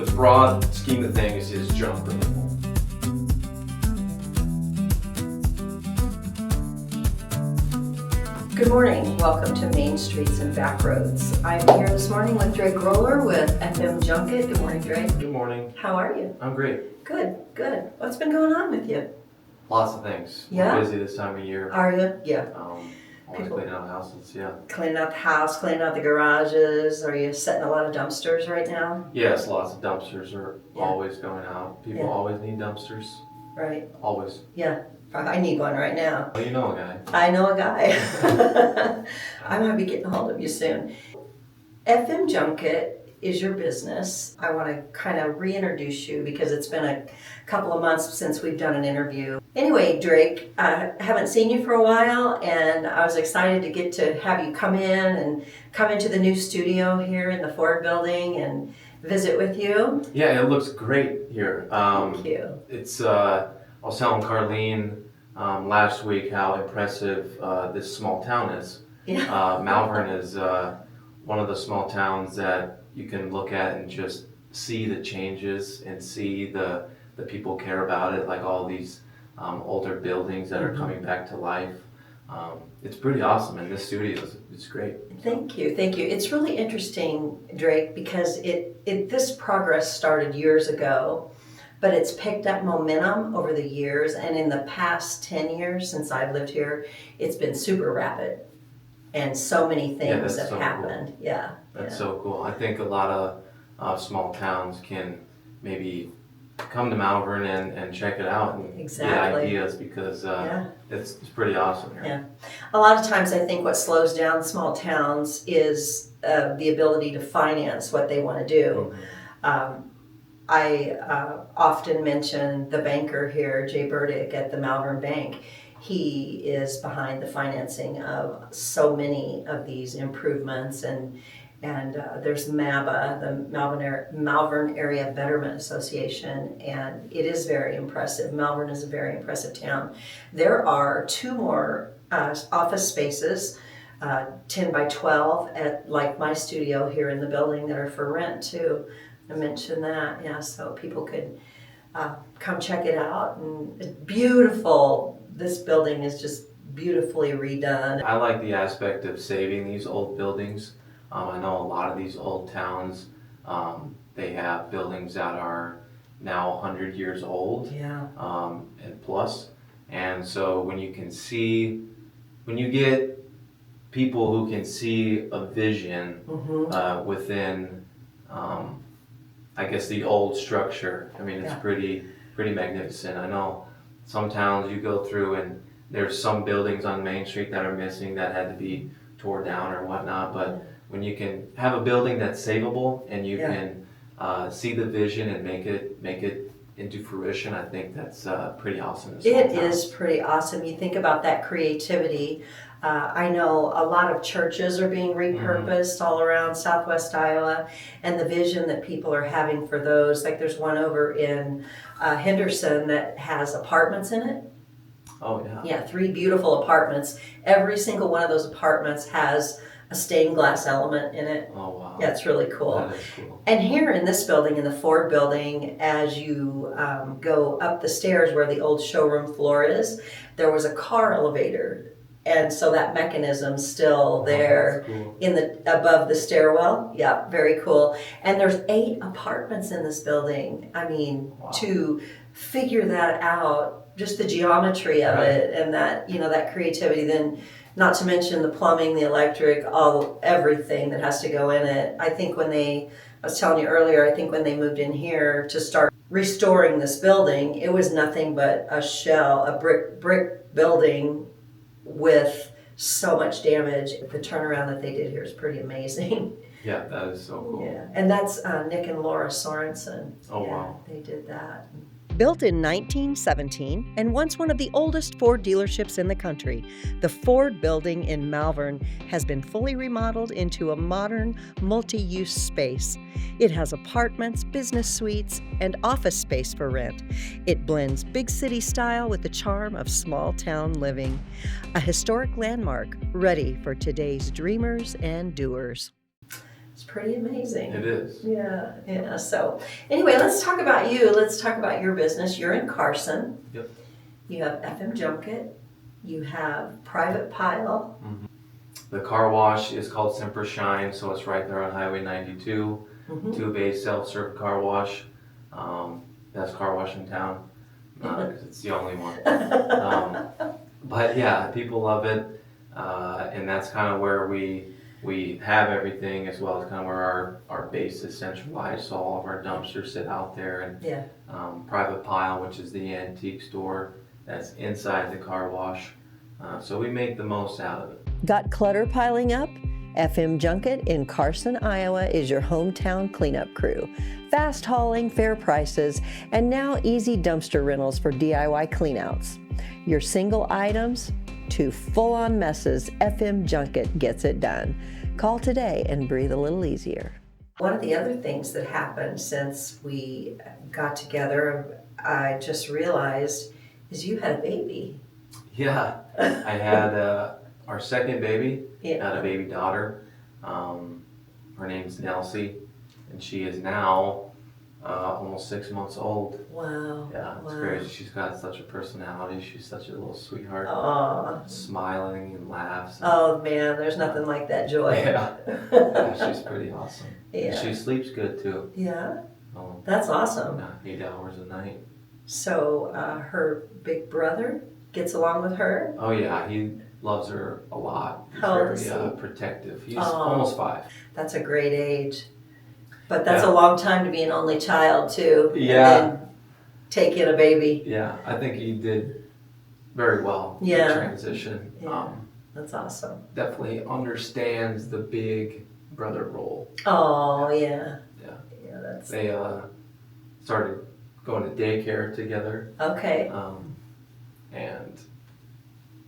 the broad scheme of things is junk removal. Good morning. Welcome to Main Streets and Back Roads. I'm here this morning with Drake Roller with FM Junket. Good morning, Drake. Good morning. How are you? I'm great. Good, good. What's been going on with you? Lots of things. Yeah? We're busy this time of year. Are you? Yeah. Always cleaning out houses, yeah. Cleaning out the house, cleaning out the garages. Are you setting a lot of dumpsters right now? Yes, lots of dumpsters are Yeah. always going out. People Yeah. always need dumpsters. Right. Always. Yeah. I need one right now. Well, you know a guy. I know a guy. I'm going to be getting a hold of you soon. FM Junket is your business. I want to kind of reintroduce you because it's been a couple of months since we've done an interview. Anyway, Drake, I haven't seen you for a while, and I was excited to get to have you come in and come into the new studio here in the Ford building and visit with you. Yeah, it looks great here. Thank you. It's, I was telling Carlene last week how impressive this small town is. Yeah. Malvern is one of the small towns that you can look at and just see the changes and see the people care about it, like all these older buildings that are coming back to life. It's pretty awesome, and this studio is great. Thank you, thank you. It's really interesting, Drake, because this progress started years ago, but it's picked up momentum over the years, and in the past 10 years since I've lived here, it's been super rapid, and so many things have happened. Cool. Yeah, that's so cool. I think a lot of small towns can maybe come to Malvern and check it out and get ideas, because it's pretty awesome here. Yeah, a lot of times I think what slows down small towns is the ability to finance what they want to do. Mm-hmm. I often mention the banker here, Jay Burdick at the Malvern Bank. He is behind the financing of so many of these improvements, and there's MABA, the Malvern Area Betterment Association, and it is very impressive. Malvern is a very impressive town. There are 2 more office spaces, 10 by 12 at like my studio here in the building, that are for rent too. I mentioned that, yeah, so people could come check it out. And it's beautiful. This building is just beautifully redone. I like the aspect of saving these old buildings. I know a lot of these old towns, they have buildings that are now 100 years old, and plus. And so when you get people who can see a vision within, I guess, the old structure, I mean, it's pretty magnificent. I know some towns you go through and there's some buildings on Main Street that are missing that had to be tore down or whatnot, but when you can have a building that's savable and you can see the vision and make it into fruition, I think that's pretty awesome. It is pretty awesome. You think about that creativity. I know a lot of churches are being repurposed all around Southwest Iowa, and the vision that people are having for those, like there's one over in Henderson that has apartments in it. Oh yeah. Yeah, 3 beautiful apartments. Every single one of those apartments has a stained glass element in it. Oh wow. Yeah, it's really cool. That is cool. And here in this building, in the Ford building, as you go up the stairs where the old showroom floor is, there was a car elevator. And so that mechanism's still there in above the stairwell. Yeah, very cool. And there's 8 apartments in this building. I mean, to figure that out, just the geometry of it and that, that creativity, then not to mention the plumbing, the electric, everything that has to go in it. I think I was telling you earlier, I think when they moved in here to start restoring this building, it was nothing but a shell, a brick building with so much damage. The turnaround that they did here is pretty amazing. Yeah, that is so cool. Yeah, and that's Nick and Laura Sorensen. Oh, wow. They did that. Built in 1917 and once one of the oldest Ford dealerships in the country, the Ford building in Malvern has been fully remodeled into a modern, multi-use space. It has apartments, business suites, and office space for rent. It blends big city style with the charm of small town living. A historic landmark ready for today's dreamers and doers. It's pretty amazing. It is. Yeah, yeah. So anyway, let's talk about you. Let's talk about your business. You're in Carson. Yep. You have FM Junket. You have Private Pile. Mm-hmm. The car wash is called Simper Shine, so it's right there on Highway 92. Mm-hmm. Two-bay self-serve car wash. Best car wash in town. Because it's the only one. But yeah, people love it. And that's kind of where we have everything, as well as kind of where our base is centralized. So all of our dumpsters sit out there. And Yeah. Private Pile, which is the antique store that's inside the car wash. So we make the most out of it. Got clutter piling up? FM Junket in Carson, Iowa is your hometown cleanup crew. Fast hauling, fair prices, and now easy dumpster rentals for DIY cleanouts. Your single items to full-on messes, FM Junket gets it done. Call today and breathe a little easier. One of the other things that happened since we got together, I just realized, is you had a baby. Yeah, I had our second baby. Yeah. Had a baby daughter. Her name's Nelsie, and she is now almost 6 months old. Wow. Yeah, it's wow. crazy. She's got such a personality. She's such a little sweetheart. Aw. Smiling and laughs. Oh man, there's nothing like that joy. Yeah. Yeah, she's pretty awesome. Yeah. She sleeps good too. Yeah. That's awesome. 8 hours a night. So her big brother gets along with her? Oh yeah, he loves her a lot. He's How old is very he? protective. He's Oh. almost 5. That's a great age. But that's Yeah. a long time to be an only child too. Yeah. And then take in a baby. Yeah, I think he did very well. Yeah. The transition. Yeah. That's awesome. Definitely understands the big brother role. Oh yeah. Yeah. Yeah, that's They started going to daycare together, okay. and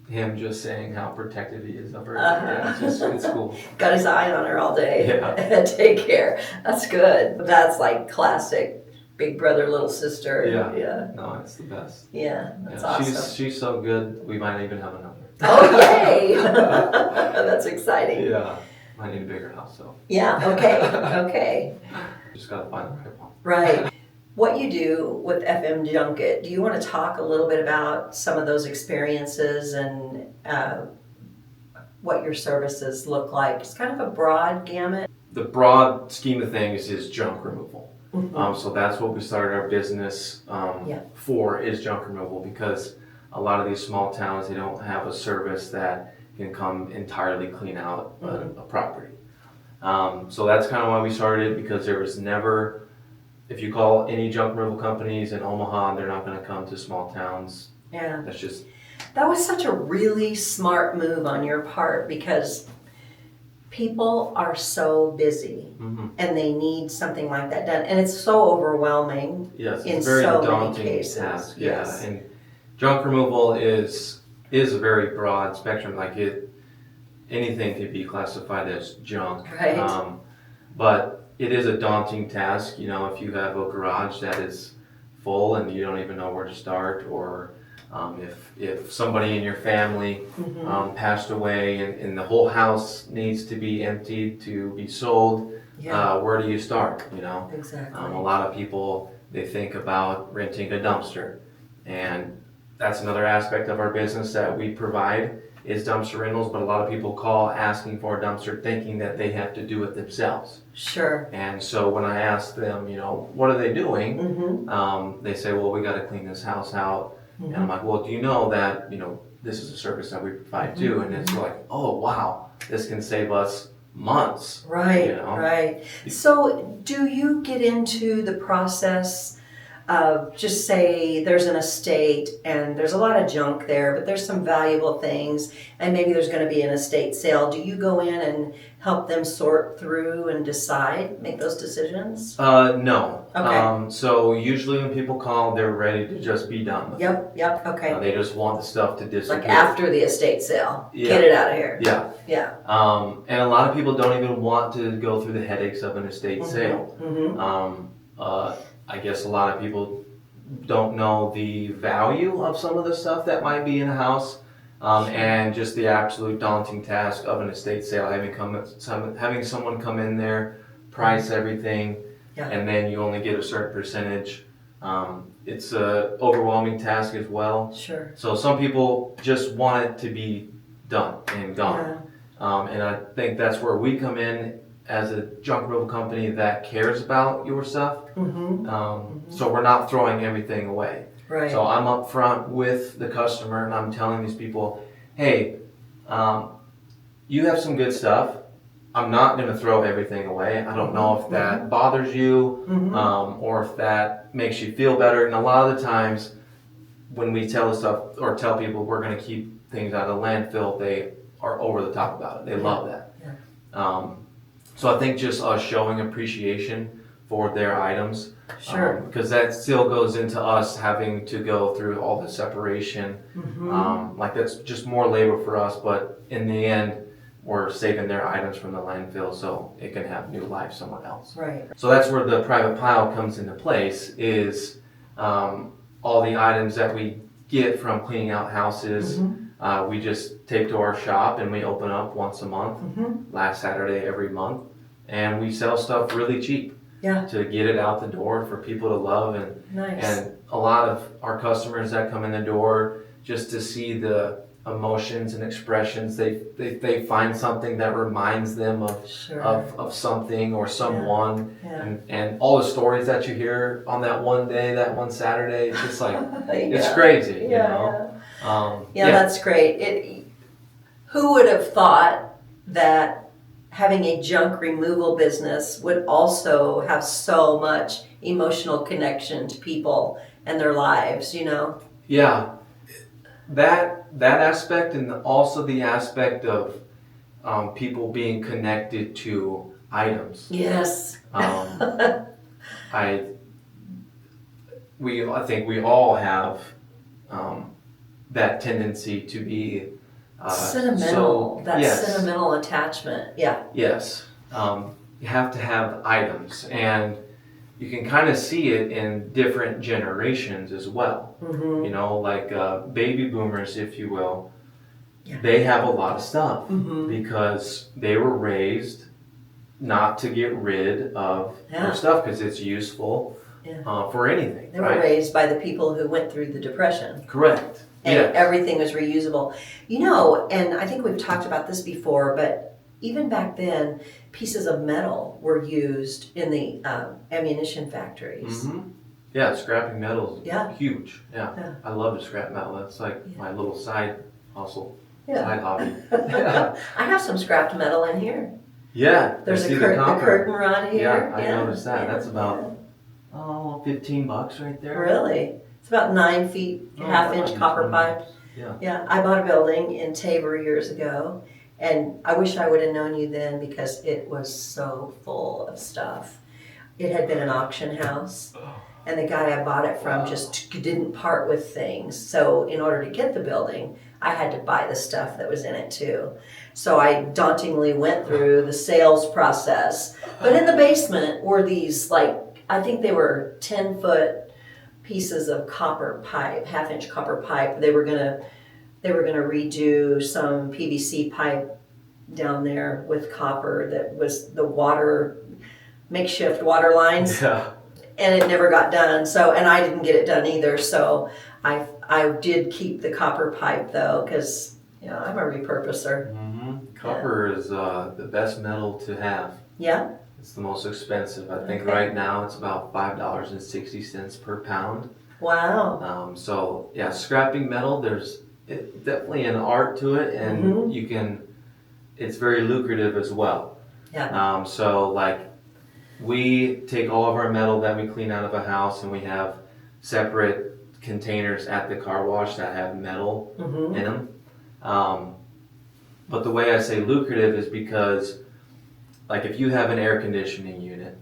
him just saying how protective he is of her. Uh-huh. Yeah, it's cool. Got his eye on her all day. Yeah. Take care. That's good. That's like classic big brother, little sister. Yeah. Yeah. No, it's the best. Yeah. That's Yeah, awesome. She's so good. We might even have another. Oh yay! That's exciting. Yeah. Might need a bigger house, so Yeah. Okay. Okay. just gotta find the right one. Right. What you do with FM Junket, do you want to talk a little bit about some of those experiences and what your services look like? It's kind of a broad gamut. The broad scheme of things is junk removal. Mm-hmm. So that's what we started our business for, is junk removal, because a lot of these small towns, they don't have a service that can come entirely clean out a property. So that's kind of why we started, because there was never, if you call any junk removal companies in Omaha, they're not going to come to small towns. Yeah. That's just... That was such a really smart move on your part, because people are so busy and they need something like that done. And it's so overwhelming. Yes, in it's a very so many daunting cases. task. Yes. Yeah, and junk removal is a very broad spectrum. Like anything could be classified as junk. Right. But it is a daunting task. You know, if you have a garage that is full and you don't even know where to start, or if somebody in your family passed away and the whole house needs to be emptied to be sold, where do you start? You know, Exactly. a lot of people, they think about renting a dumpster, and that's another aspect of our business that we provide is dumpster rentals. But a lot of people call asking for a dumpster thinking that they have to do it themselves. Sure. And so when I ask them, you know, what are they doing? They say, well, we got to clean this house out. And I'm like, well, do you know that, you know, this is a service that we provide too? And it's like, oh, wow, this can save us months. Right, You know? right. So do you get into the process of, just say there's an estate and there's a lot of junk there, but there's some valuable things, and maybe there's going to be an estate sale. Do you go in and help them sort through and decide, make those decisions? No. Okay. So usually when people call, they're ready to just be done with it. Yep, okay. They just want the stuff to disappear. Like after the estate sale, Yeah. get it out of here. Yeah. Yeah. And a lot of people don't even want to go through the headaches of an estate sale. I guess a lot of people don't know the value of some of the stuff that might be in a house, and just the absolute daunting task of an estate sale. Having someone come in there price everything, Yeah. and then you only get a certain percentage. It's a overwhelming task as well. Sure. So some people just want it to be done and gone. And I think that's where we come in as a junk removal company that cares about your stuff. So we're not throwing everything away. Right. So I'm up front with the customer and I'm telling these people, hey, you have some good stuff. I'm not going to throw everything away. I don't know if that bothers you or if that makes you feel better. And a lot of the times when we tell stuff or tell people we're going to keep things out of the landfill, they are over the top about it. They love that. So I think just us showing appreciation for their items. Sure. Because that still goes into us having to go through all the separation. Like that's just more labor for us, but in the end, we're saving their items from the landfill so it can have new life somewhere else. Right. So that's where the private pile comes into place is all the items that we get from cleaning out houses. We just take to our shop and we open up once a month, last Saturday every month, and we sell stuff really cheap. To get it out the door for people to love and a lot of our customers that come in the door just to see the emotions and expressions they find something that reminds them of something or someone and all the stories that you hear on that one day, that one Saturday, it's just like it's crazy, you know. That's great. Who would have thought that having a junk removal business would also have so much emotional connection to people and their lives, you know? That aspect, and also the aspect of people being connected to items. Yes. I think we all have that tendency to be sentimental. Sentimental attachment. Yes. You have to have items, and you can kind of see it in different generations as well. You know, like baby boomers, if you will, they have a lot of stuff because they were raised not to get rid of their stuff because it's useful for anything. They were raised by the people who went through the Depression. Correct. And everything was reusable. You know, and I think we've talked about this before, but even back then, pieces of metal were used in the ammunition factories. Yeah, scrapping metal is huge. I love to scrap metal. That's like my little side hustle, side hobby. I have some scrapped metal in here. There's the curtain rod here. I noticed that. That's about $15 right there. Really? It's about 9 feet, half-inch copper pipe. I bought a building in Tabor years ago, and I wish I would have known you then because it was so full of stuff. It had been an auction house, and the guy I bought it from just didn't part with things. So in order to get the building, I had to buy the stuff that was in it too. So I dauntingly went through the sales process. But in the basement were these, like, I think they were 10-foot pieces of copper pipe, half-inch copper pipe. They were gonna redo some PVC pipe down there with copper that was the makeshift water lines. And it never got done. So, and I didn't get it done either. So I did keep the copper pipe though, because I'm a repurposer. Copper is the best metal to have. It's the most expensive. I think right now it's about $5.60 per pound. Wow. So scrapping metal, there's definitely an art to it, and it's very lucrative as well. So like we take all of our metal that we clean out of a house, and we have separate containers at the car wash that have metal in them. But the way I say lucrative is because, like, if you have an air conditioning unit,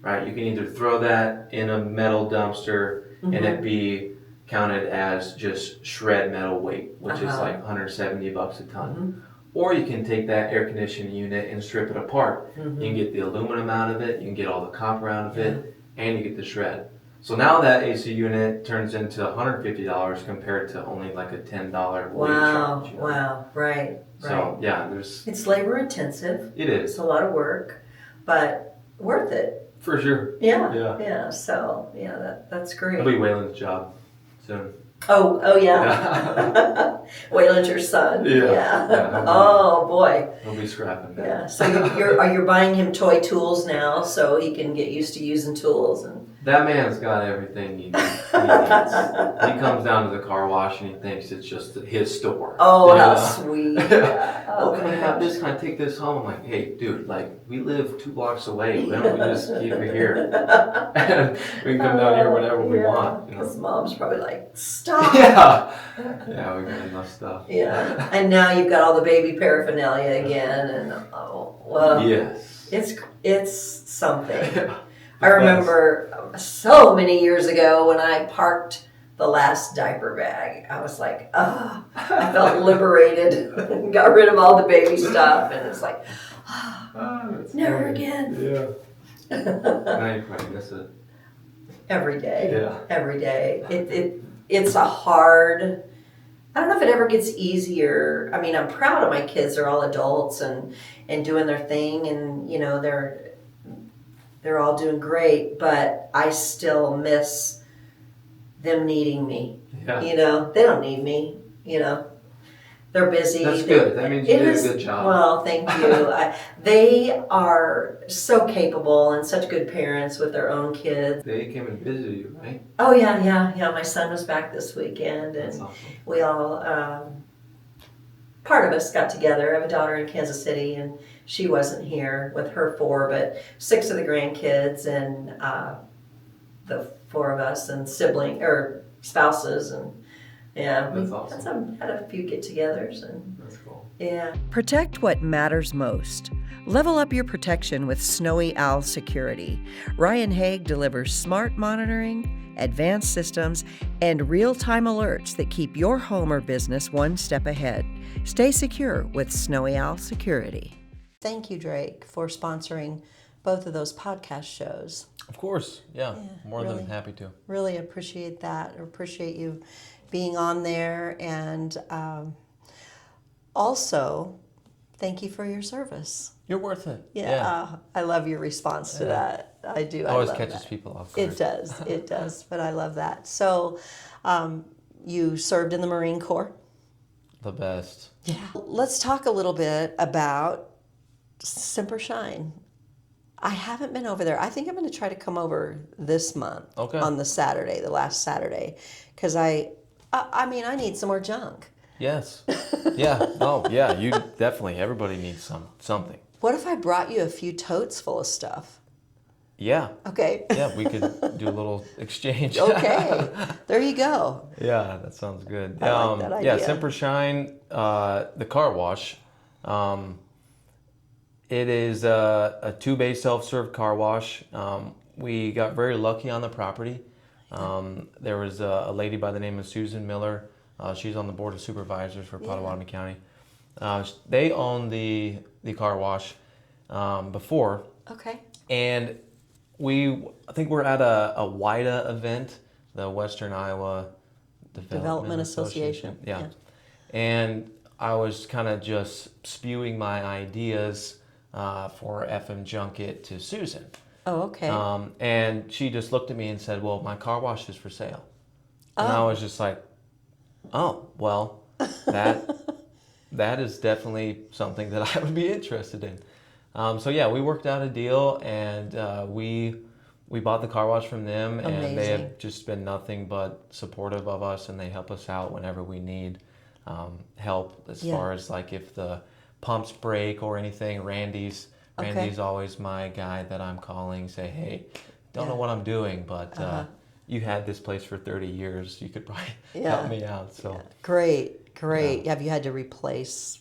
right, you can either throw that in a metal dumpster and it be counted as just shred metal weight, which is like $170 a ton. Or you can take that air conditioning unit and strip it apart. You can get the aluminum out of it, you can get all the copper out of it, and you get the shred. So now that AC unit turns into $150 compared to only like a $10 weight charge. Wow, right. So it's labor intensive. It is. It's a lot of work, but worth it. For sure. Yeah. Yeah. Yeah. So yeah, that's great. It'll be Waylon's job soon. Oh yeah. Waylon's your son. Yeah. Oh boy. He'll be scrapping that. Yeah. So you're buying him toy tools now, so he can get used to using tools and. That man's got everything he needs. He comes down to the car wash and he thinks it's just his store. Oh, how sweet. Yeah. Oh, can I have this? Can I take this home? I'm like, hey, dude, like, we live 2 blocks away. Why don't we just keep it here? And we can come down here whenever we want. His mom's probably like, stop. Yeah, we got enough stuff. Yeah. And now you've got all the baby paraphernalia again. And, well. Yes. It's something. I remember so many years ago when I parked the last diaper bag. I was like, I felt liberated. Got rid of all the baby stuff, and it's like, never funny. Again. Yeah. Now you probably miss it. Every day. Yeah. Every day. It's a hard. I don't know if it ever gets easier. I mean, I'm proud of my kids. They're all adults and doing their thing, and they're all doing great, but I still miss them needing me. Yeah. They don't need me. They're busy. That's good. That means you did a good job. Well, thank you. They are so capable and such good parents with their own kids. They came and visited you, right? Oh, yeah. My son was back this weekend, and That's awesome. we all, part of us got together. I have a daughter in Kansas City, and she wasn't here with her 4, but 6 of the grandkids and the 4 of us and spouses, and That's awesome. had a few get-togethers, and That's cool. yeah. Protect what matters most. Level up your protection with Snowy Owl Security. Ryan Haig delivers smart monitoring, advanced systems, and real-time alerts that keep your home or business one step ahead. Stay secure with Snowy Owl Security. Thank you, Drake, for sponsoring both of those podcast shows. Of course, yeah. More really. than happy to. Really appreciate that. I appreciate you being on there, and also thank you for your service. You're worth it. Yeah. I love your response to that. I do. It always I love catches that. people off guard. It does, but I love that. So you served in the Marine Corps? The best. Yeah. Let's talk a little bit about Simper Shine. I haven't been over there. I think I'm going to try to come over this month on the last Saturday, because I need some more junk. Yes. Yeah. Oh, yeah. You definitely. Everybody needs something. What if I brought you a few totes full of stuff? Yeah. Okay. Yeah, we could do a little exchange. Okay. There you go. Yeah, that sounds good. I like that idea. Yeah, Simper Shine, the car wash. It is a 2-bay self-serve car wash. We got very lucky on the property. There was a lady by the name of Susan Miller. She's on the board of supervisors for Potawatomi County. They own the car wash before. Okay. And I think we're at a WIDA event, the Western Iowa Development Association. Yeah. And I was kind of just spewing my ideas for FM Junket to Susan. Oh, okay. And she just looked at me and said, well, my car wash is for sale. And I was just like, oh, well, that is definitely something that I would be interested in. So yeah, we worked out a deal, and we bought the car wash from them. Amazing. And they have just been nothing but supportive of us, and they help us out whenever we need help as far as like if the pumps break or anything. Randy's always my guy that I'm calling, say, hey, don't know what I'm doing, but you had this place for 30 years. You could probably help me out. So Great. Yeah. Have you had to replace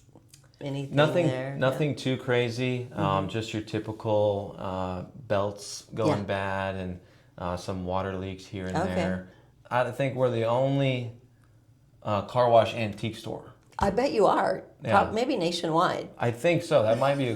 anything there? Nothing too crazy. Just your typical belts going bad and some water leaks here and there. I think we're the only car wash antique store. I bet you are. Yeah. Maybe nationwide. I think so. That might be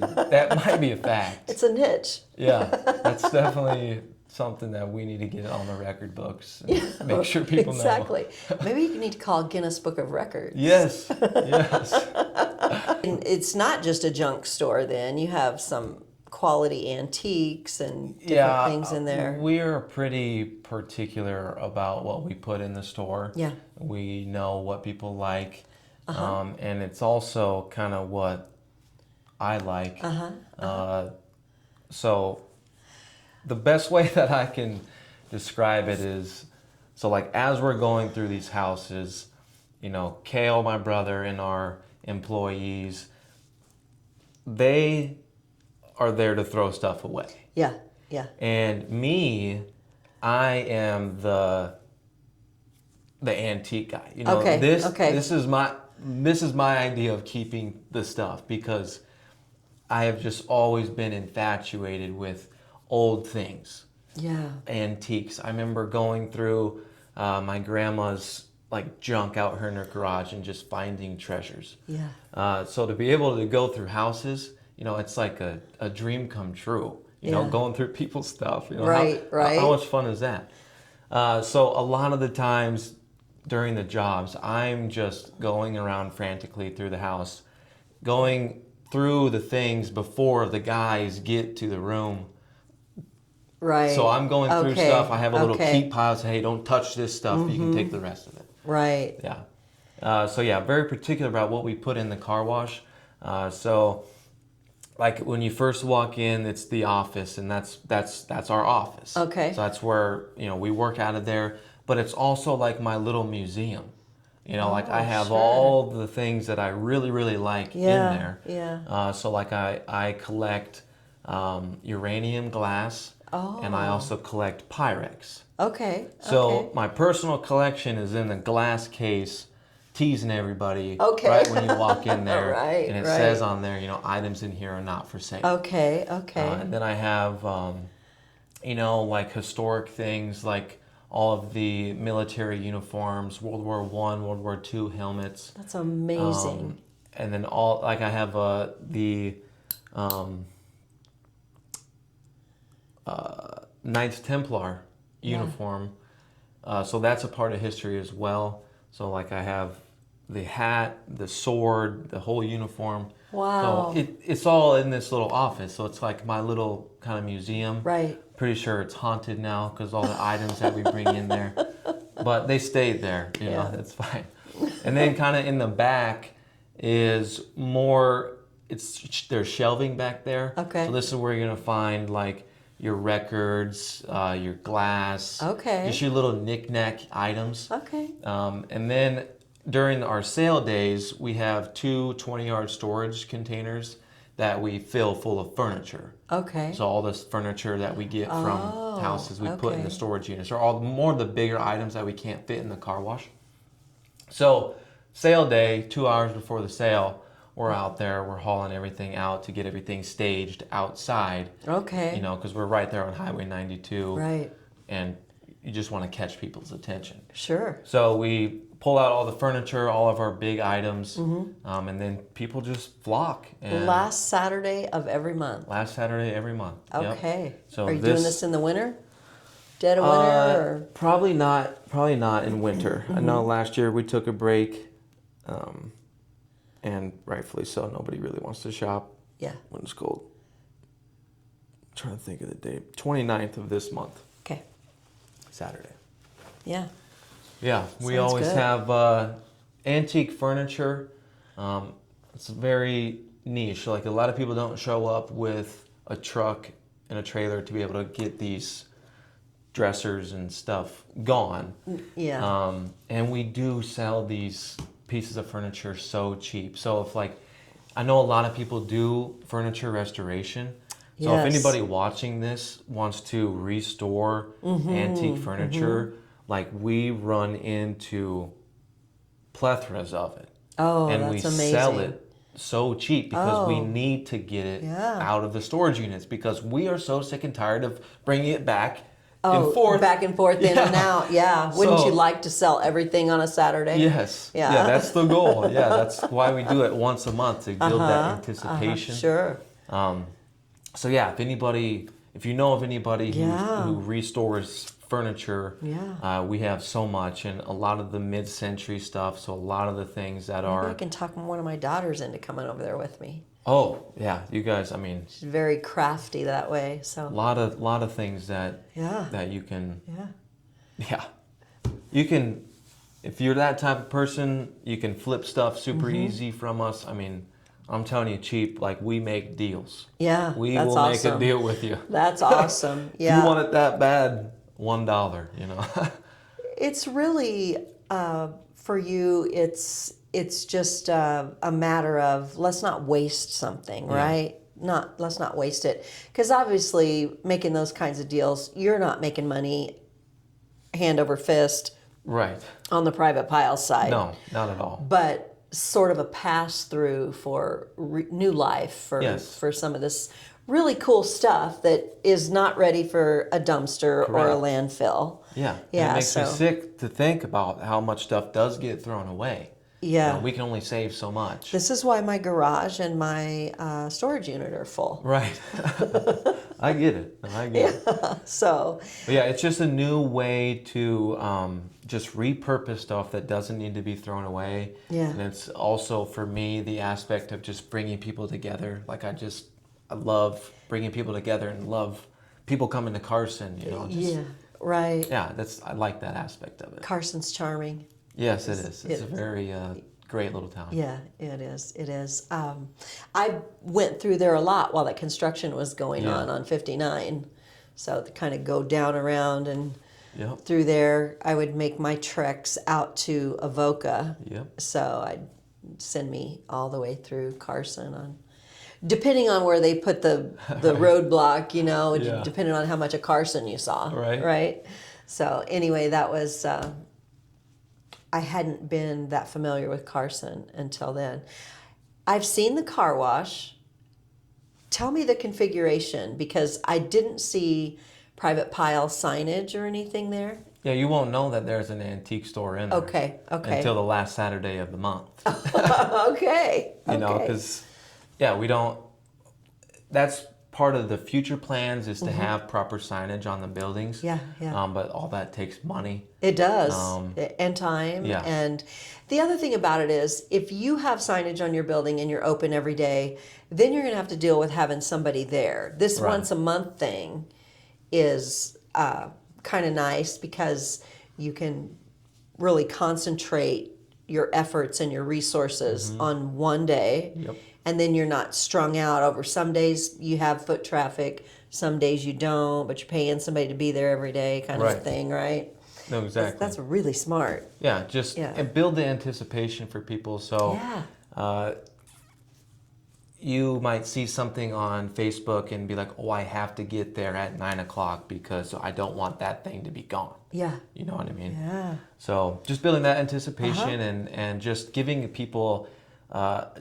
a fact. It's a niche. Yeah, that's definitely something that we need to get on the record books and make sure people know. Exactly. Maybe you need to call Guinness Book of Records. Yes. And it's not just a junk store then. You have some quality antiques and different things in there. We're pretty particular about what we put in the store. Yeah. We know what people like, and it's also kind of what I like. So the best way that I can describe it is, so like as we're going through these houses, you know, Kale, my brother, and our employees, they are there to throw stuff away. Yeah, yeah. And me, I am the antique guy. You know, this is my idea of keeping the stuff, because I have just always been infatuated with old things. Yeah. Antiques. I remember going through my grandma's like junk out her in her garage and just finding treasures. Yeah. So to be able to go through houses, you know, it's like a dream come true. You know, going through people's stuff. You know, right. How much fun is that? So a lot of the times during the jobs, I'm just going around frantically through the house, going through the things before the guys get to the room. Right. So I'm going through stuff. I have a little keep pile. Say, hey, don't touch this stuff. You can take the rest of it. Right. Yeah. So yeah, very particular about what we put in the car wash. So like when you first walk in, it's the office, and that's our office. Okay. So that's where, you know, we work out of there. But it's also like my little museum. You know, like I have all the things that I really, really like in there. Yeah. So like I collect uranium glass, and I also collect Pyrex. Okay. So my personal collection is in the glass case, teasing everybody right when you walk in there. And it says on there, you know, items in here are not for sale. Okay. And then I have, you know, like historic things like all of the military uniforms, World War I, World War II helmets. That's amazing. And then all, like I have the Knights Templar uniform. So that's a part of history as well. So like I have the hat, the sword, the whole uniform. Wow. So it's all in this little office. So it's like my little kind of museum. Right. Pretty sure it's haunted now because all the items that we bring in there. But they stayed there, you know, it's fine. And then kind of in the back is more, there's shelving back there. Okay. So this is where you're going to find like your records, your glass. Okay. Just your little knick-knack items. Okay. And then during our sale days, we have 2 20-yard storage containers that we fill full of furniture. Okay. So all this furniture that we get from houses, we put in the storage units, or all more of the bigger items that we can't fit in the car wash. So sale day, 2 hours before the sale, we're out there, we're hauling everything out to get everything staged outside. Okay. You know, because we're right there on Highway 92. Right. And you just want to catch people's attention. Sure. So we pull out all the furniture, all of our big items, and then people just flock. And last Saturday of every month. Last Saturday every month. Okay. Yep. So are you doing this in the winter? Dead of winter? Or? Probably not in winter. I know last year we took a break, and rightfully so. Nobody really wants to shop when it's cold. I'm trying to think of the date. 29th of this month. Okay. Saturday. Yeah. Yeah, we Sounds always good. have antique furniture. It's very niche. Like a lot of people don't show up with a truck and a trailer to be able to get these dressers and stuff gone. Yeah. And we do sell these pieces of furniture so cheap. So if like, I know a lot of people do furniture restoration. So if anybody watching this wants to restore antique furniture, like we run into plethoras of it. Oh, and that's we amazing. sell it so cheap because we need to get it out of the storage units because we are so sick and tired of bringing it back and forth. Back and forth, in and out. Yeah. Wouldn't you like to sell everything on a Saturday? Yes. Yeah. Yeah, that's the goal. Yeah, that's why we do it once a month to build that anticipation. Sure. So yeah, if you know of anybody who restores furniture, we have so much, and a lot of the mid-century stuff. So a lot of the things that Maybe I can talk one of my daughters into coming over there with me. Oh, yeah, you guys, I mean, She's very crafty that way. So a lot of things that yeah, that you can, yeah, yeah. You can, if you're that type of person, you can flip stuff super easy from us. I mean, I'm telling you cheap, like we make deals. yeah. We That's will awesome. make a deal with you. That's awesome. If you Yeah. want it that bad, $1, you know. It's really for you. It's just a matter of let's not waste something, right? Let's not waste it, because obviously making those kinds of deals, you're not making money hand over fist Right. on the private pile side. No, not at all. But sort of a pass through for new life for Yes. for some of this really cool stuff that is not ready for a dumpster or a Correct. landfill. Yeah. And Yeah, it makes me so- sick to think about how much stuff does get thrown away. Yeah. You know, we can only save so much. This is why my garage and my storage unit are full. Right. I get it. I get it. So, But yeah, it's just a new way to just repurpose stuff that doesn't need to be thrown away. Yeah. And it's also for me the aspect of just bringing people together. Like I love bringing people together and love people coming to Carson. You know. Just, yeah, right. Yeah, I like that aspect of it. Carson's charming. Yes, it is. It's a it- very great little town. Yeah, it is. It is. I went through there a lot while that construction was going Yeah. on 59. So to kind of go down around and Yep. through there, I would make my treks out to Avoca. Yep. So I'd send me all the way through Carson on, depending on where they put the roadblock, you know, Yeah. depending on how much of Carson you saw. Right. Right. So anyway, that was. I hadn't been that familiar with Carson until then. I've seen the car wash. Tell me the configuration, because I didn't see private pile signage or anything there. Yeah, you won't know that there's an antique store in there. Okay, okay. Until the last Saturday of the month. Okay. You know, okay. because, yeah, we don't, that's part of the future plans is to have proper signage on the buildings. Yeah, yeah. But all that takes money. It does, Um, and time. yeah. And the other thing about it is, if you have signage on your building and you're open every day, then you're going to have to deal with having somebody there. This Right. once a month thing is kind of nice, because you can really concentrate your efforts and your resources on one day. Yep. And then you're not strung out over, some days you have foot traffic, some days you don't, but you're paying somebody to be there every day, kind of Right. a thing, right? No, exactly. That's really smart. Yeah, just Yeah. and build the anticipation for people. So Yeah. you might see something on Facebook and be like, oh, I have to get there at 9 o'clock because I don't want that thing to be gone. Yeah. You know what I mean? Yeah. So just building that anticipation and just giving people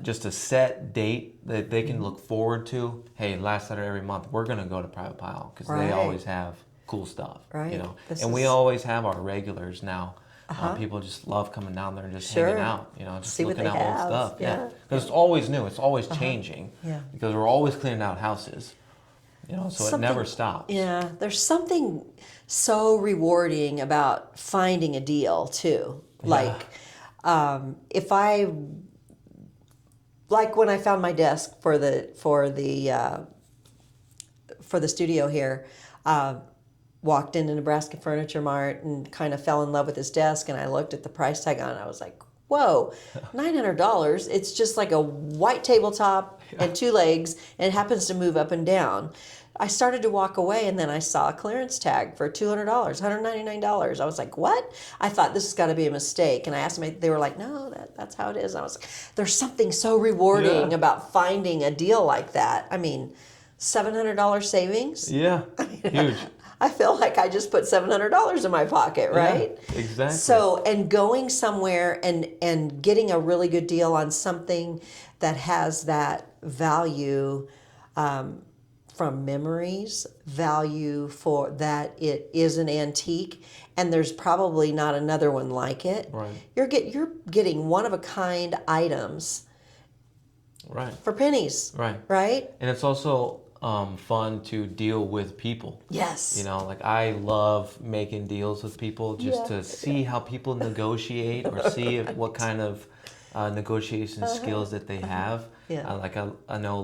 just a set date that they can look forward to. Hey, last Saturday every month, we're going to go to Private Pile because Right. they always have cool stuff. Right. You know, This and we is- always have our regulars now. People just love coming down there and just Sure. hanging out, you know, just See what looking they at old have. stuff. Yeah. Because it's always new. It's always changing. Yeah. Because we're always cleaning out houses, you know, so it never stops. Yeah. There's something so rewarding about finding a deal too. Like, if I, like when I found my desk for the studio here, walked into Nebraska Furniture Mart and kind of fell in love with this desk, and I looked at the price tag on it. I was like, whoa, $900. It's just like a white tabletop and two legs, and it happens to move up and down. I started to walk away, and then I saw a clearance tag for $200, $199. I was like, what? I thought this has got to be a mistake. And I asked them, they were like, no, that's how it is. And I was like, there's something so rewarding about finding a deal like that. I mean, $700 savings? Yeah, huge. I feel like I just put $700 in my pocket, right? Yeah, exactly. So, and going somewhere and getting a really good deal on something that has that value from memories, value for that it is an antique, and there's probably not another one like it. Right. You're getting one of a kind items Right. for pennies. Right. Right? And it's also fun to deal with people. Yes. You know, like I love making deals with people just Yeah. to see how people negotiate or see what kind of negotiation skills that they have. Yeah. I know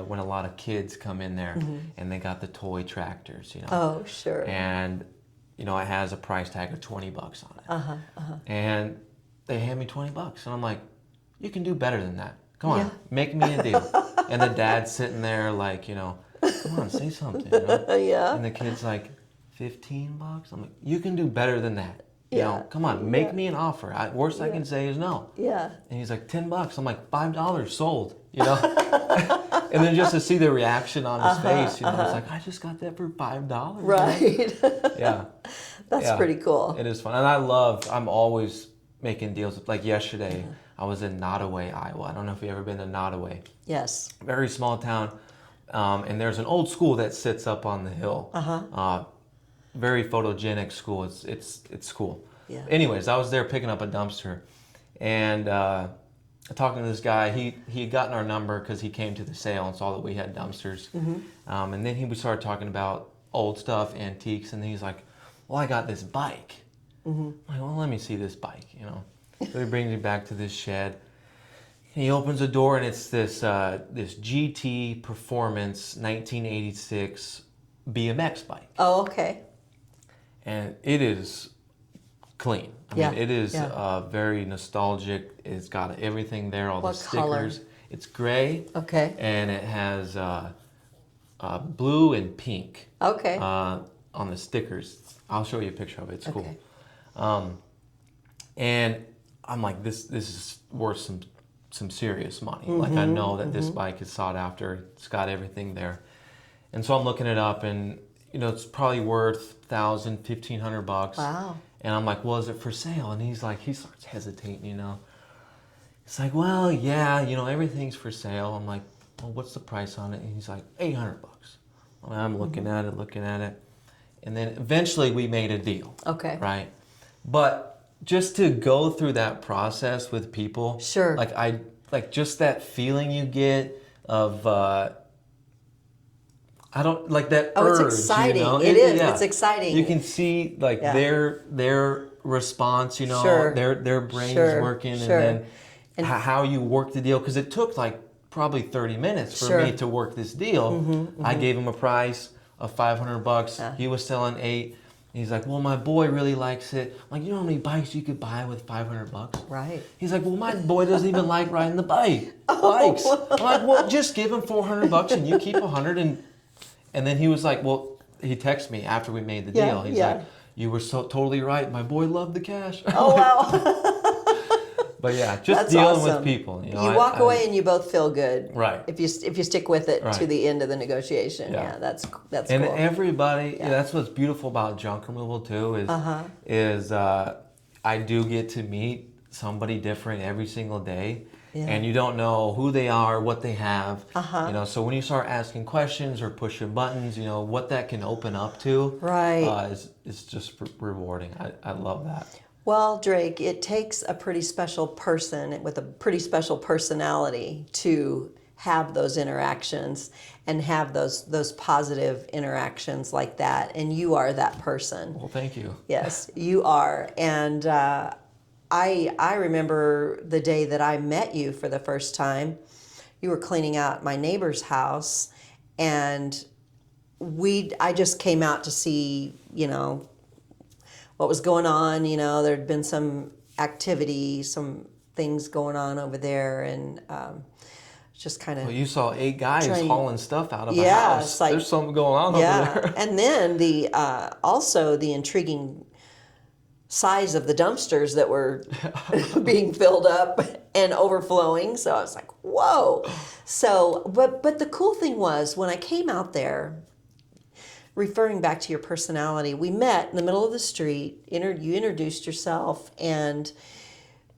when a lot of kids come in there and they got the toy tractors, Oh, sure. and it has a price tag of $20 on it. And they hand me $20, and I'm like, you can do better than that. Come on, make me a deal. And the dad's sitting there like, come on, say something. Yeah. And the kid's like, $15? I'm like, you can do better than that. Come on, make me an offer. Worst I can say is no. Yeah. And he's like, $10. I'm like, $5 sold. And then just to see the reaction on his face, it's like, I just got that for $5. Right. Yeah. That's pretty cool. It is fun. And I'm always making deals. Like yesterday, I was in Nottoway, Iowa. I don't know if you've ever been to Nottoway. Yes. Very small town. And there's an old school that sits up on the hill. Very photogenic school. It's cool. Yeah. Anyways, I was there picking up a dumpster, and talking to this guy. He had gotten our number because he came to the sale and saw that we had dumpsters. And then we started talking about old stuff, antiques, and he's like, "Well, I got this bike." I'm like, "Well, let me see this bike." So he brings me back to this shed. He opens the door, and it's this GT Performance 1986 BMX bike. Oh, okay. And it is clean. I mean, it is very nostalgic. It's got everything there, all the stickers. Color? It's gray. Okay. And it has blue and pink. Okay. On the stickers. I'll show you a picture of it. It's Okay. cool. And I'm like, this is worth some serious money. Like, I know that this bike is sought after. It's got everything there. And so I'm looking it up, and it's probably worth $1,000, $1,500. Wow. And I'm like, well, is it for sale? And he starts hesitating, It's like, well, yeah, everything's for sale. I'm like, well, what's the price on it? And he's like, $800. And I'm looking at it. And then eventually we made a deal. Okay. Right? But just to go through that process with people. Sure. Like just that feeling you get of, I don't like that urge. It's exciting. It is. It's exciting. You can see their response. Sure. Their brains working, Sure. and then how you work the deal. Because it took probably 30 minutes for me to work this deal. I gave him a price of $500. He was selling $800. He's like, well, my boy really likes it. I'm like, you know how many bikes you could buy with $500? Right. He's like, well, my boy doesn't even like riding the bikes. I'm like, well, just give him $400 and you keep $100. And then he was like, well, he texted me after we made the deal. He's like, you were so totally right. My boy loved the cash. Oh, wow. But yeah, just That's dealing awesome. with people. You walk away and you both feel good. Right. If you stick with it to Right. the end of the negotiation. Yeah. Yeah, that's And cool. everybody, that's what's beautiful about junk removal too, is I do get to meet somebody different every single day. Yeah. And you don't know who they are, what they have. So when you start asking questions or pushing buttons, what that can open up to, Right. is just rewarding. I love that. Well, Drake, it takes a pretty special person with a pretty special personality to have those interactions and have those positive interactions like that. And you are that person. Well, thank you. Yes, you are. And I remember the day that I met you for the first time. You were cleaning out my neighbor's house, and I just came out to see, what was going on. There'd been some activity, some things going on over there, and just kind of. Well, you saw 8 guys hauling stuff out of a Yeah, house. it's like- There's something going on over there. And then also the intriguing size of the dumpsters that were being filled up and overflowing. So I was like, whoa. So, but the cool thing was when I came out there, referring back to your personality, we met in the middle of the street. You introduced yourself, and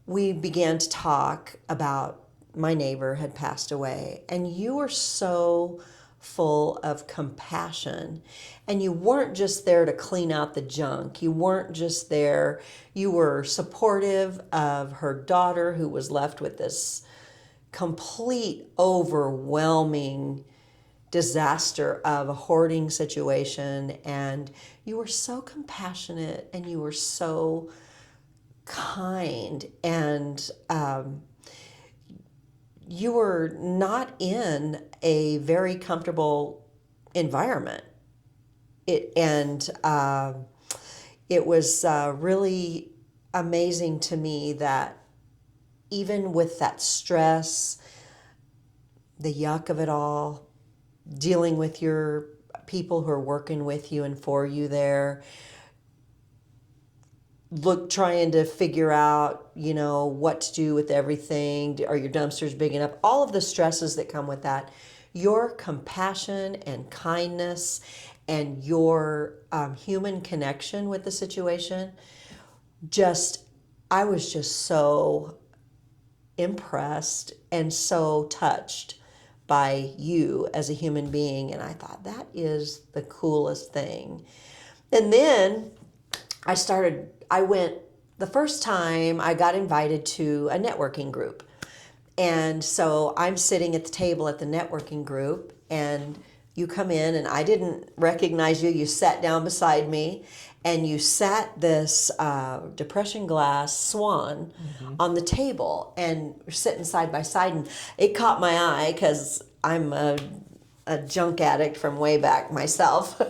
we began to talk about my neighbor had passed away, and you were so full of compassion. And you weren't just there to clean out the junk. You weren't just there. You were supportive of her daughter, who was left with this complete, overwhelming disaster of a hoarding situation. And you were so compassionate, and you were so kind. And you were not in a very comfortable environment. It was really amazing to me that even with that stress, the yuck of it all, dealing with your people who are working with you and for you there, trying to figure out, what to do with everything. Are your dumpsters big enough? All of the stresses that come with that. Your compassion and kindness and your human connection with the situation, I was just so impressed and so touched by you as a human being. And I thought, that is the coolest thing. And then the first time I got invited to a networking group. And so I'm sitting at the table at the networking group, and you come in, and I didn't recognize you. You sat down beside me, and you sat this depression glass swan on the table, and we're sitting side by side. And it caught my eye because I'm a junk addict from way back myself.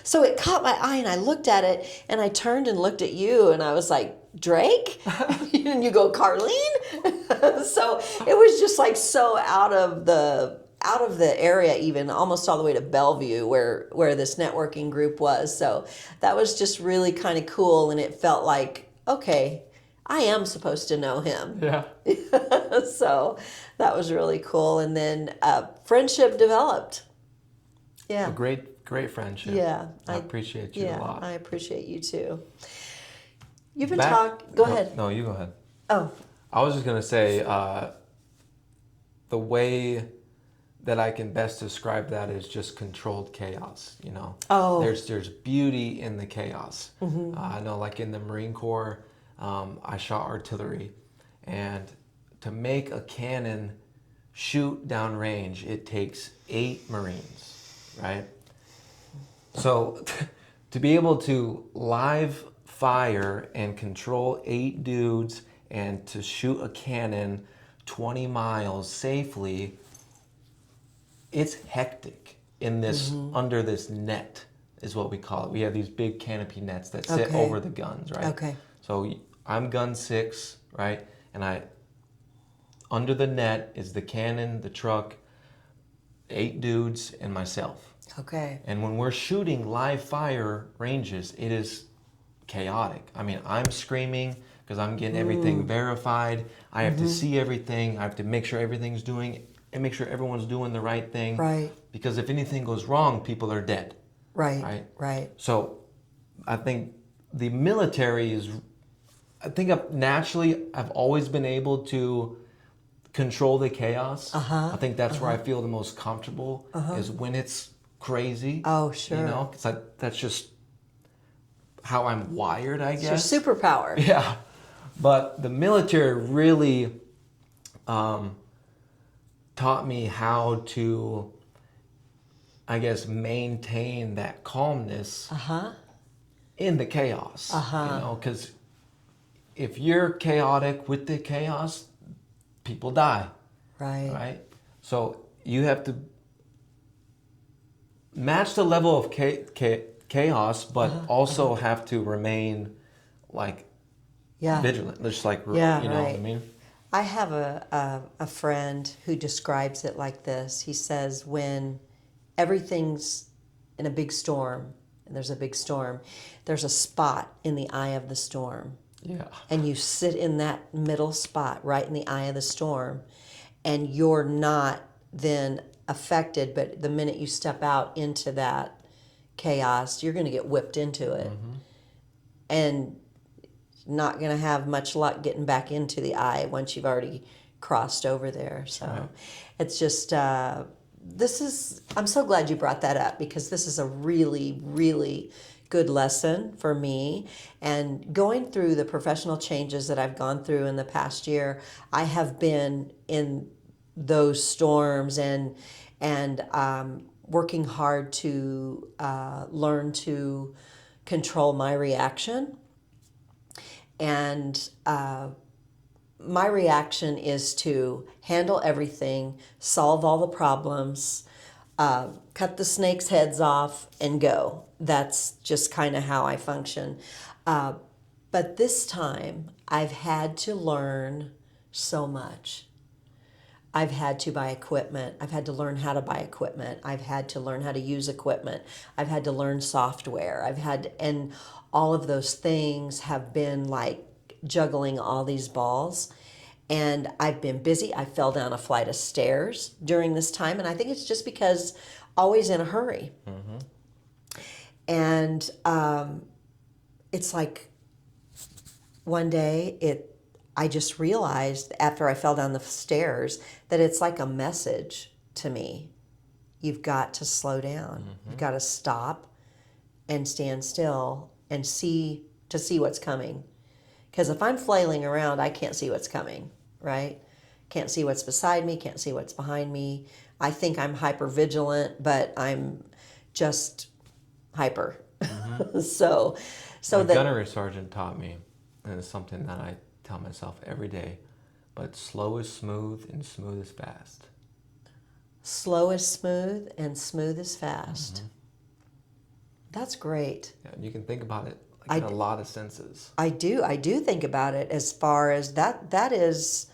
So it caught my eye, and I looked at it, and I turned and looked at you, and I was like, Drake? And you go, Carlene? So it was just like so out of the area, even almost all the way to Bellevue where this networking group was. So that was just really kind of cool, and it felt like, okay, I am supposed to know him. Yeah. So that was really cool. And then friendship developed. Yeah. A great friendship. Yeah. I appreciate you a lot. I appreciate you too. You've been Go ahead. No, you go ahead. Oh. I was just going to say the way that I can best describe that is just controlled chaos, Oh. There's beauty in the chaos. I know, like in the Marine Corps, I shot artillery, and to make a cannon shoot downrange, it takes 8 Marines, right? So to be able to live fire and control 8 dudes and to shoot a cannon 20 miles safely, it's hectic in this under this net is what we call it. We have these big canopy nets that sit over the guns, right? Okay. So I'm gun 6, right? And under the net is the cannon, the truck, 8 dudes, and myself. Okay. And when we're shooting live fire ranges, it is chaotic. I mean, I'm screaming because I'm getting everything verified. I have to see everything. I have to make sure everything's doing and make sure everyone's doing the right thing. Right. Because if anything goes wrong, people are dead. Right. So I think the military is, I've always been able to control the chaos. I think that's where I feel the most comfortable is when it's crazy. Oh, sure. It's like, that's just how I'm wired, I guess. It's your superpower. Yeah. But the military really taught me how to, I guess, maintain that calmness in the chaos. Because if you're chaotic with the chaos, people die. Right? So you have to match the level of chaos, but also have to remain vigilant. Just you know what I mean? I have a friend who describes it like this. He says, when everything's in a big storm, and there's a big storm, there's a spot in the eye of the storm. Yeah. And you sit in that middle spot right in the eye of the storm, and you're not then affected, but the minute you step out into that chaos, you're going to get whipped into it. And not going to have much luck getting back into the eye once you've already crossed over there. So it's just, I'm so glad you brought that up, because this is a really, really good lesson for me. And going through the professional changes that I've gone through in the past year, I have been in those storms and working hard to learn to control my reaction. And my reaction is to handle everything, solve all the problems, cut the snakes' heads off, and go. That's just kind of how I function. But this time, I've had to learn so much. I've had to buy equipment. I've had to learn how to buy equipment. I've had to learn how to use equipment. I've had to learn software. And all of those things have been like juggling all these balls. And I've been busy. I fell down a flight of stairs during this time. And I think it's just because always in a hurry. And it's like one day I just realized after I fell down the stairs that it's like a message to me. You've got to slow down. You've got to stop and stand still and see what's coming. Because if I'm flailing around, I can't see what's coming, right? Can't see what's beside me, can't see what's behind me. I think I'm hyper vigilant, but I'm just hyper. So My that gunnery sergeant taught me, and it's something that I tell myself every day, but slow is smooth and smooth is fast. slow is smooth and smooth is fast. That's great. Yeah, you can think about it like in a lot of senses. I do think about it as far as that is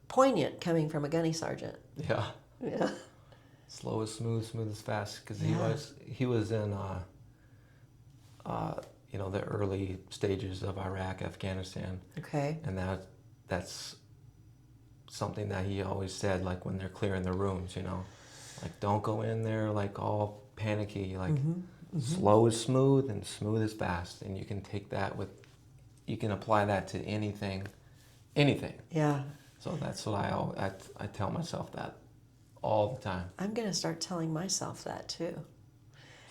poignant coming from a gunny sergeant. Yeah. Yeah. Slow is smooth, smooth is fast, because he was in the early stages of Iraq, Afghanistan, Okay. and that's something that he always said, like when they're clearing the rooms, like don't go in there like all panicky, like slow is smooth and smooth is fast, and you can take that you can apply that to anything. Yeah. So that's what I tell myself that all the time. I'm gonna start telling myself that too.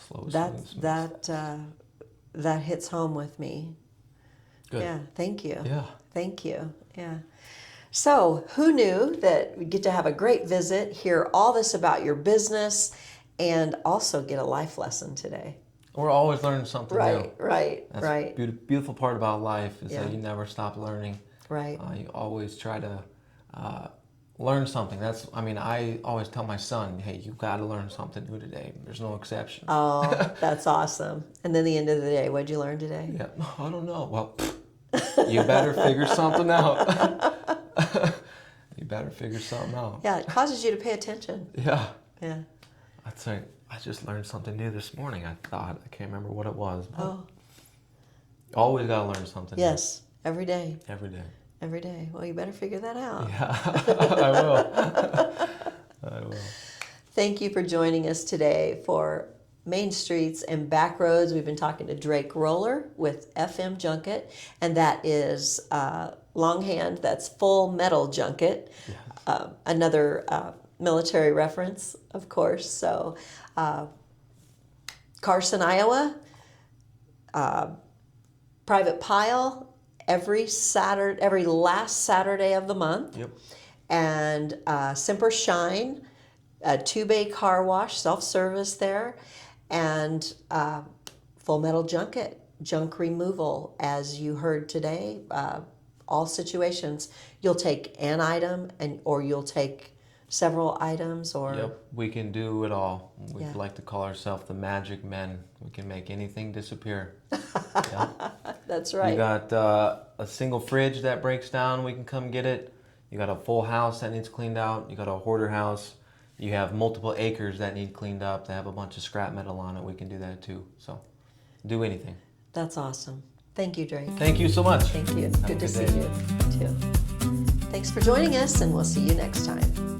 Slow is smooth, smooth is fast. That hits home with me. Good. Yeah. Thank you. Yeah. Thank you. Yeah. So, who knew that we get to have a great visit, hear all this about your business, and also get a life lesson today? We're always learning something new. Right. That's the beautiful part about life is Yeah. that you never stop learning. Right. You always try to learn something. I always tell my son, hey, you got to learn something new today. There's no exception. Oh, that's awesome. And then the end of the day, what'd you learn today? Yeah, I don't know. Well, you better figure something out. You better figure something out. Yeah, it causes you to pay attention. Yeah. Yeah. I'd say I just learned something new this morning. I can't remember what it was. But always got to learn something. Yes, every day. New. Every day. Every day. Well, you better figure that out. Yeah, I will. I will. Thank you for joining us today for Main Streets and Back Roads. We've been talking to Drake Roller with FM Junket, and that is longhand, that's Full Metal Junket. Yes. Another military reference, of course. So, Carson, Iowa, Private Pile, every last Saturday of the month. Yep. And Simper Shine, a 2-bay car wash, self-service there, and Full Metal Junket, junk removal, as you heard today. All situations, you'll take an item or you'll take several items, or Yep, we can do it all. We Yeah. like to call ourselves the magic men. We can make anything disappear. Yeah. That's right. You got a single fridge that breaks down, we can come get it. You got a full house that needs cleaned out. You got a hoarder house. You have multiple acres that need cleaned up, that have a bunch of scrap metal on it. We can do that too. So do anything. That's awesome. Thank you, Drake. Thank you so much. Thank you. Have a Good to see day. you too. Thanks for joining us, and we'll see you next time.